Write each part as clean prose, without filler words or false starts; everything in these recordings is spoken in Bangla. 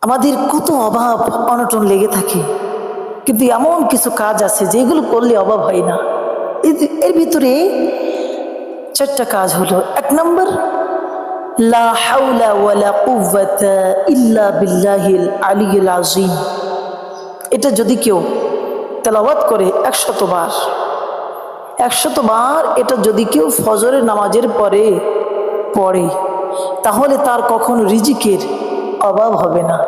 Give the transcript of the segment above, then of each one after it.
আমাদের কত অভাব অনটন লেগে থাকে, কিন্তু এমন কিছু কাজ আছে যেগুলো করলে অভাব হয় না। এর ভিতরে চারটা কাজ হলো। এক নম্বর, লা হাওলা ওয়ালা কুওয়াতা ইল্লা বিল্লাহিল আলিয়্যিল আযীম। এটা যদি কেউ তেলাওয়াত করে 100 বার, 100 বার এটা যদি কেউ ফজরের নামাজের পরে পড়ে, তাহলে তার কখনো রিজিকের অভাব হবে না।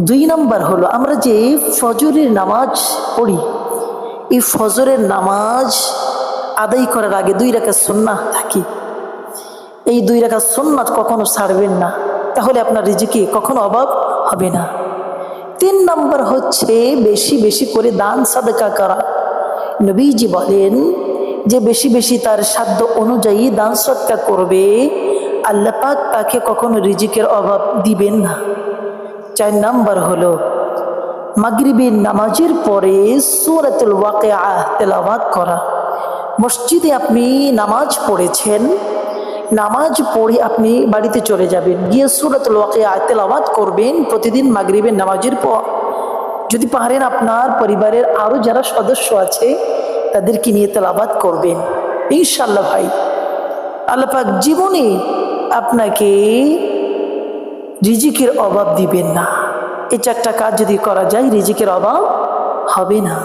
2 নম্বর হলো, আমরা যে ফজরের নামাজ পড়ি, এই ফজরের নামাজ আদায় করার আগে 2 রাকাত সুন্নাহ থাকে। এই 2 রাকাত সুন্নাত কখনো ছাড়বেন না, তাহলে আপনার রিজিকে কখনো অভাব হবে না। 3 নম্বর হচ্ছে বেশি বেশি করে দান সাদকা করা। নবীজি বলেন যে বেশি বেশি তার সাধ্য অনুযায়ী দান সদকা করবে, আল্লাহ পাক তাকে কখনো রিজিকের অভাব দিবেন না। 4 নম্বর হলো মাগরিবের নামাজের পরে সূরাতুল ওয়াকিআ তেলাওয়াত করা। মসজিদে আপনি নামাজ পড়েছেন, নামাজ পড়ে আপনি বাড়িতে চলে যাবেন, গিয়ে সূরাতুল ওয়াকিআ তেলাওয়াত করবেন প্রতিদিন মাগরিবের নামাজের পর। যদি পারেন আপনার পরিবারের আরও যারা সদস্য আছে তাদেরকে নিয়ে তেলাওয়াত করবেন, ইনশাআল্লাহ ভাই আল্লাহ পাক জীবনে আপনাকে রিজিকের অভাব দিবেন না। এই 4টা কাজ যদি করা যায় রিজিকের অভাব হবে না।